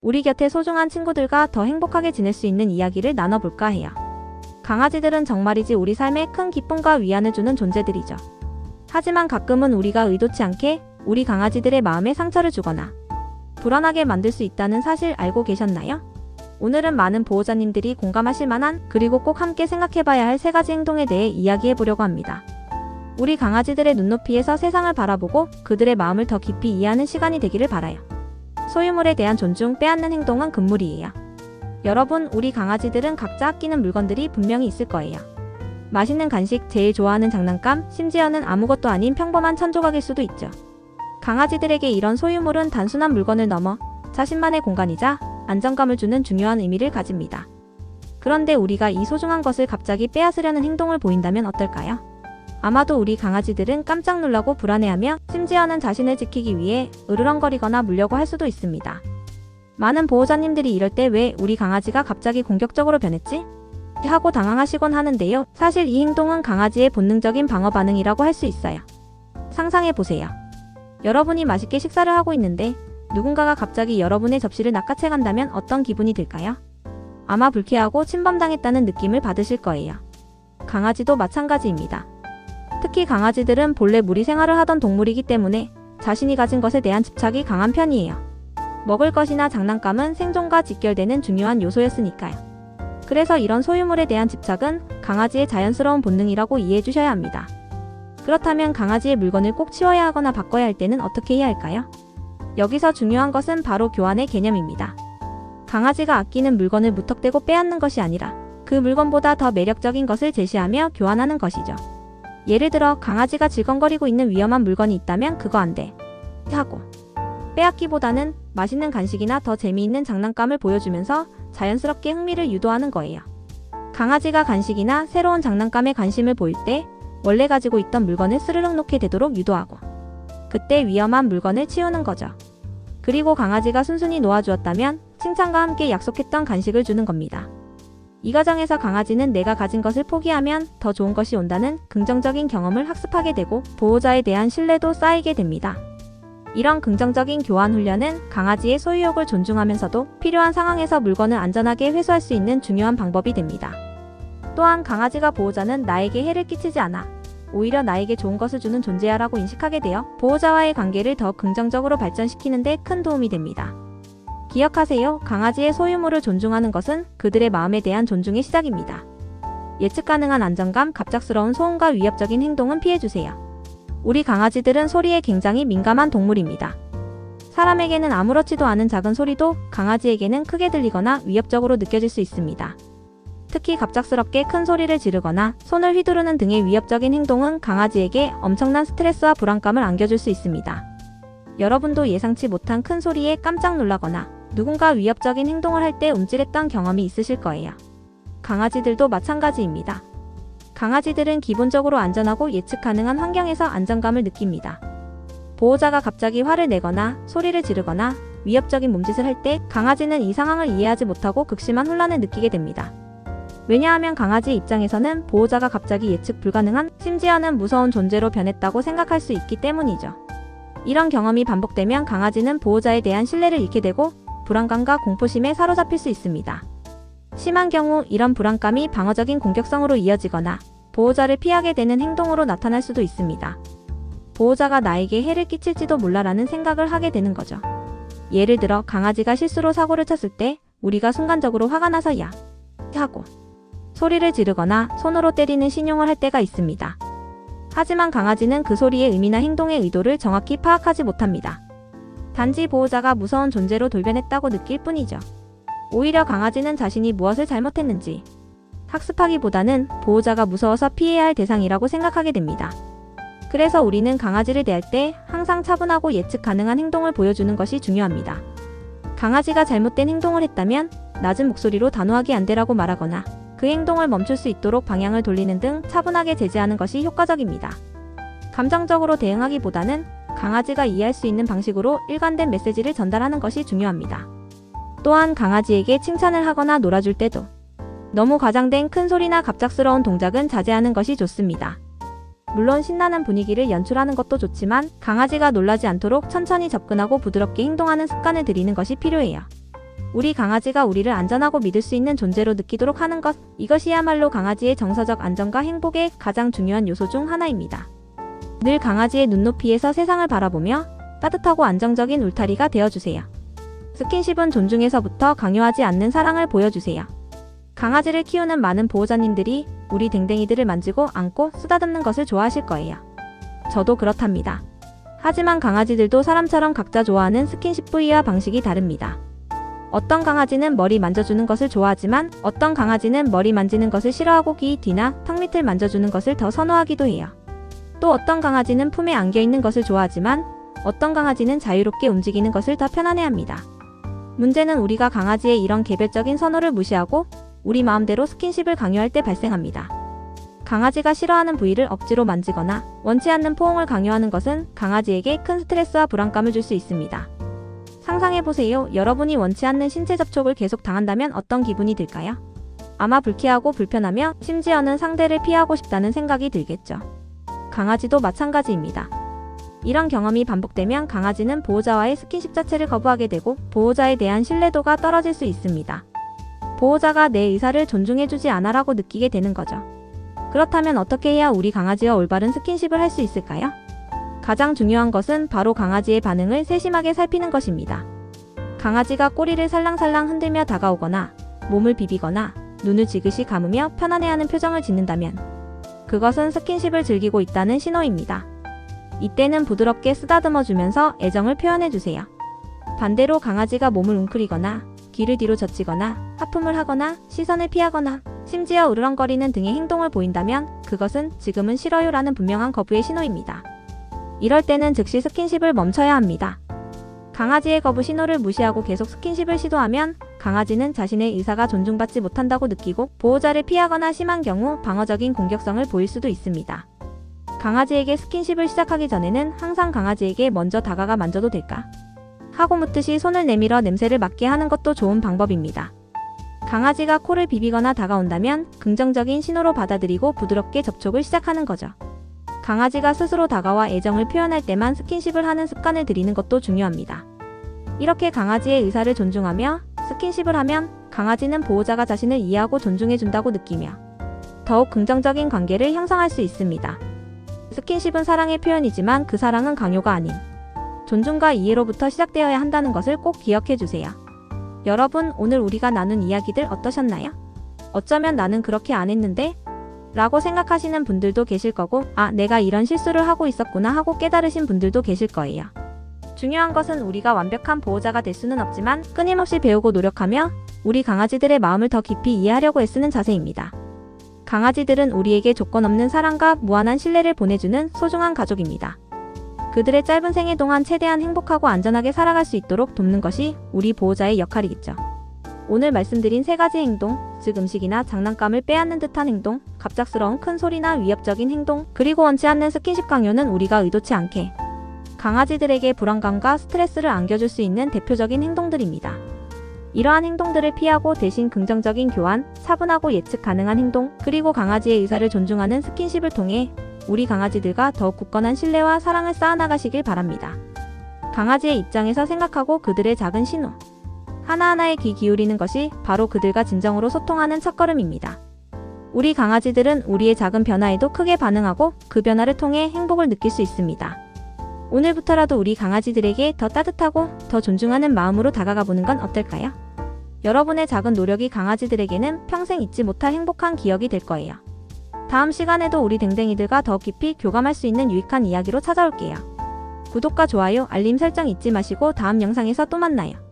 우리 곁에 소중한 친구들과 더 행복하게 지낼 수 있는 이야기를 나눠볼까 해요. 강아지들은 정말이지 우리 삶에 큰 기쁨과 위안을 주는 존재들이죠. 하지만 가끔은 우리가 의도치 않게 우리 강아지들의 마음에 상처를 주거나 불안하게 만들 수 있다는 사실 알고 계셨나요? 오늘은 많은 보호자님들이 공감하실 만한 그리고 꼭 함께 생각해봐야 할 3가지 행동에 대해 이야기해보려고 합니다. 우리 강아지들의 눈높이에서 세상을 바라보고 그들의 마음을 더 깊이 이해하는 시간이 되기를 바라요. 소유물에 대한 존중, 빼앗는 행동은 금물이에요. 여러분, 우리 강아지들은 각자 아끼는 물건들이 분명히 있을 거예요. 맛있는 간식, 제일 좋아하는 장난감, 심지어는 아무것도 아닌 평범한 천조각일 수도 있죠. 강아지들에게 이런 소유물은 단순한 물건을 넘어 자신만의 공간이자 안정감을 주는 중요한 의미를 가집니다. 그런데 우리가 이 소중한 것을 갑자기 빼앗으려는 행동을 보인다면 어떨까요? 아마도 우리 강아지들은 깜짝 놀라고 불안해하며 심지어는 자신을 지키기 위해 으르렁거리거나 물려고 할 수도 있습니다. 많은 보호자님들이 이럴 때 왜 우리 강아지가 갑자기 공격적으로 변했지? 하고 당황하시곤 하는데요. 사실 이 행동은 강아지의 본능적인 방어 반응이라고 할 수 있어요. 상상해보세요. 여러분이 맛있게 식사를 하고 있는데 누군가가 갑자기 여러분의 접시를 낚아채 간다면 어떤 기분이 들까요? 아마 불쾌하고 침범당했다는 느낌을 받으실 거예요. 강아지도 마찬가지입니다. 특히 강아지들은 본래 무리 생활을 하던 동물이기 때문에 자신이 가진 것에 대한 집착이 강한 편이에요. 먹을 것이나 장난감은 생존과 직결되는 중요한 요소였으니까요. 그래서 이런 소유물에 대한 집착은 강아지의 자연스러운 본능이라고 이해해 주셔야 합니다. 그렇다면 강아지의 물건을 꼭 치워야 하거나 바꿔야 할 때는 어떻게 해야 할까요? 여기서 중요한 것은 바로 교환의 개념입니다. 강아지가 아끼는 물건을 무턱대고 빼앗는 것이 아니라 그 물건보다 더 매력적인 것을 제시하며 교환하는 것이죠. 예를 들어 강아지가 질겅거리고 있는 위험한 물건이 있다면 그거 안 돼 하고 빼앗기보다는 맛있는 간식이나 더 재미있는 장난감을 보여주면서 자연스럽게 흥미를 유도하는 거예요. 강아지가 간식이나 새로운 장난감에 관심을 보일 때 원래 가지고 있던 물건을 스르륵 놓게 되도록 유도하고 그때 위험한 물건을 치우는 거죠. 그리고 강아지가 순순히 놓아주었다면 칭찬과 함께 약속했던 간식을 주는 겁니다. 이 과정에서 강아지는 내가 가진 것을 포기하면 더 좋은 것이 온다는 긍정적인 경험을 학습하게 되고 보호자에 대한 신뢰도 쌓이게 됩니다. 이런 긍정적인 교환 훈련은 강아지의 소유욕을 존중하면서도 필요한 상황에서 물건을 안전하게 회수할 수 있는 중요한 방법이 됩니다. 또한 강아지가 보호자는 나에게 해를 끼치지 않아 오히려 나에게 좋은 것을 주는 존재야 라고 인식하게 되어 보호자와의 관계를 더 긍정적으로 발전시키는 데 큰 도움이 됩니다. 기억하세요. 강아지의 소유물을 존중하는 것은 그들의 마음에 대한 존중의 시작입니다. 예측 가능한 안정감, 갑작스러운 소음과 위협적인 행동은 피해주세요. 우리 강아지들은 소리에 굉장히 민감한 동물입니다. 사람에게는 아무렇지도 않은 작은 소리도 강아지에게는 크게 들리거나 위협적으로 느껴질 수 있습니다. 특히 갑작스럽게 큰 소리를 지르거나 손을 휘두르는 등의 위협적인 행동은 강아지에게 엄청난 스트레스와 불안감을 안겨줄 수 있습니다. 여러분도 예상치 못한 큰 소리에 깜짝 놀라거나 누군가 위협적인 행동을 할 때 움찔했던 경험이 있으실 거예요. 강아지들도 마찬가지입니다. 강아지들은 기본적으로 안전하고 예측 가능한 환경에서 안정감을 느낍니다. 보호자가 갑자기 화를 내거나 소리를 지르거나 위협적인 몸짓을 할 때 강아지는 이 상황을 이해하지 못하고 극심한 혼란을 느끼게 됩니다. 왜냐하면 강아지 입장에서는 보호자가 갑자기 예측 불가능한, 심지어는 무서운 존재로 변했다고 생각할 수 있기 때문이죠. 이런 경험이 반복되면 강아지는 보호자에 대한 신뢰를 잃게 되고 불안감과 공포심에 사로잡힐 수 있습니다. 심한 경우 이런 불안감이 방어적인 공격성으로 이어지거나 보호자를 피하게 되는 행동으로 나타날 수도 있습니다. 보호자가 나에게 해를 끼칠지도 몰라라는 생각을 하게 되는 거죠. 예를 들어 강아지가 실수로 사고를 쳤을 때 우리가 순간적으로 화가 나서 야! 하고 소리를 지르거나 손으로 때리는 신용을 할 때가 있습니다. 하지만 강아지는 그 소리의 의미나 행동의 의도를 정확히 파악하지 못합니다. 단지 보호자가 무서운 존재로 돌변했다고 느낄 뿐이죠. 오히려 강아지는 자신이 무엇을 잘못했는지 학습하기보다는 보호자가 무서워서 피해야 할 대상이라고 생각하게 됩니다. 그래서 우리는 강아지를 대할 때 항상 차분하고 예측 가능한 행동을 보여주는 것이 중요합니다. 강아지가 잘못된 행동을 했다면 낮은 목소리로 단호하게 안 되라고 말하거나 그 행동을 멈출 수 있도록 방향을 돌리는 등 차분하게 제지하는 것이 효과적입니다. 감정적으로 대응하기보다는 강아지가 이해할 수 있는 방식으로 일관된 메시지를 전달하는 것이 중요합니다. 또한 강아지에게 칭찬을 하거나 놀아줄 때도 너무 과장된 큰 소리나 갑작스러운 동작은 자제하는 것이 좋습니다. 물론 신나는 분위기를 연출하는 것도 좋지만 강아지가 놀라지 않도록 천천히 접근하고 부드럽게 행동하는 습관을 들이는 것이 필요해요. 우리 강아지가 우리를 안전하고 믿을 수 있는 존재로 느끼도록 하는 것, 이것이야말로 강아지의 정서적 안정과 행복의 가장 중요한 요소 중 하나입니다. 늘 강아지의 눈높이에서 세상을 바라보며 따뜻하고 안정적인 울타리가 되어주세요. 스킨십은 존중에서부터 강요하지 않는 사랑을 보여주세요. 강아지를 키우는 많은 보호자님들이 우리 댕댕이들을 만지고 안고 쓰다듬는 것을 좋아하실 거예요. 저도 그렇답니다. 하지만 강아지들도 사람처럼 각자 좋아하는 스킨십 부위와 방식이 다릅니다. 어떤 강아지는 머리 만져주는 것을 좋아하지만 어떤 강아지는 머리 만지는 것을 싫어하고 귀 뒤나 턱 밑을 만져주는 것을 더 선호하기도 해요. 또 어떤 강아지는 품에 안겨있는 것을 좋아하지만 어떤 강아지는 자유롭게 움직이는 것을 더 편안해합니다. 문제는 우리가 강아지의 이런 개별적인 선호를 무시하고 우리 마음대로 스킨십을 강요할 때 발생합니다. 강아지가 싫어하는 부위를 억지로 만지거나 원치 않는 포옹을 강요하는 것은 강아지에게 큰 스트레스와 불안감을 줄 수 있습니다. 상상해보세요. 여러분이 원치 않는 신체 접촉을 계속 당한다면 어떤 기분이 들까요? 아마 불쾌하고 불편하며 심지어는 상대를 피하고 싶다는 생각이 들겠죠. 강아지도 마찬가지입니다. 이런 경험이 반복되면 강아지는 보호자와의 스킨십 자체를 거부하게 되고 보호자에 대한 신뢰도가 떨어질 수 있습니다. 보호자가 내 의사를 존중해주지 않아라고 느끼게 되는 거죠. 그렇다면 어떻게 해야 우리 강아지와 올바른 스킨십을 할 수 있을까요? 가장 중요한 것은 바로 강아지의 반응을 세심하게 살피는 것입니다. 강아지가 꼬리를 살랑살랑 흔들며 다가오거나 몸을 비비거나 눈을 지그시 감으며 편안해하는 표정을 짓는다면 그것은 스킨십을 즐기고 있다는 신호입니다. 이때는 부드럽게 쓰다듬어주면서 애정을 표현해주세요. 반대로 강아지가 몸을 웅크리거나 귀를 뒤로 젖히거나 하품을 하거나 시선을 피하거나 심지어 으르렁거리는 등의 행동을 보인다면 그것은 지금은 싫어요 라는 분명한 거부의 신호입니다. 이럴 때는 즉시 스킨십을 멈춰야 합니다. 강아지의 거부 신호를 무시하고 계속 스킨십을 시도하면 강아지는 자신의 의사가 존중받지 못한다고 느끼고 보호자를 피하거나 심한 경우 방어적인 공격성을 보일 수도 있습니다. 강아지에게 스킨십을 시작하기 전에는 항상 강아지에게 먼저 다가가 만져도 될까? 하고 묻듯이 손을 내밀어 냄새를 맡게 하는 것도 좋은 방법입니다. 강아지가 코를 비비거나 다가온다면 긍정적인 신호로 받아들이고 부드럽게 접촉을 시작하는 거죠. 강아지가 스스로 다가와 애정을 표현할 때만 스킨십을 하는 습관을 들이는 것도 중요합니다. 이렇게 강아지의 의사를 존중하며 스킨십을 하면 강아지는 보호자가 자신을 이해하고 존중해준다고 느끼며 더욱 긍정적인 관계를 형성할 수 있습니다. 스킨십은 사랑의 표현이지만 그 사랑은 강요가 아닌 존중과 이해로부터 시작되어야 한다는 것을 꼭 기억해 주세요. 여러분, 오늘 우리가 나눈 이야기들 어떠셨나요? 어쩌면 나는 그렇게 안 했는데? 라고 생각하시는 분들도 계실 거고, 아, 내가 이런 실수를 하고 있었구나 하고 깨달으신 분들도 계실 거예요. 중요한 것은 우리가 완벽한 보호자가 될 수는 없지만 끊임없이 배우고 노력하며 우리 강아지들의 마음을 더 깊이 이해하려고 애쓰는 자세입니다. 강아지들은 우리에게 조건 없는 사랑과 무한한 신뢰를 보내주는 소중한 가족입니다. 그들의 짧은 생애 동안 최대한 행복하고 안전하게 살아갈 수 있도록 돕는 것이 우리 보호자의 역할이겠죠. 오늘 말씀드린 3가지 행동, 즉 음식이나 장난감을 빼앗는 듯한 행동, 갑작스러운 큰 소리나 위협적인 행동, 그리고 원치 않는 스킨십 강요는 우리가 의도치 않게 강아지들에게 불안감과 스트레스를 안겨줄 수 있는 대표적인 행동들입니다. 이러한 행동들을 피하고 대신 긍정적인 교환, 차분하고 예측 가능한 행동, 그리고 강아지의 의사를 존중하는 스킨십을 통해 우리 강아지들과 더욱 굳건한 신뢰와 사랑을 쌓아나가시길 바랍니다. 강아지의 입장에서 생각하고 그들의 작은 신호 하나하나에 귀 기울이는 것이 바로 그들과 진정으로 소통하는 첫걸음입니다. 우리 강아지들은 우리의 작은 변화에도 크게 반응하고 그 변화를 통해 행복을 느낄 수 있습니다. 오늘부터라도 우리 강아지들에게 더 따뜻하고 더 존중하는 마음으로 다가가 보는 건 어떨까요? 여러분의 작은 노력이 강아지들에게는 평생 잊지 못할 행복한 기억이 될 거예요. 다음 시간에도 우리 댕댕이들과 더 깊이 교감할 수 있는 유익한 이야기로 찾아올게요. 구독과 좋아요, 알림 설정 잊지 마시고 다음 영상에서 또 만나요.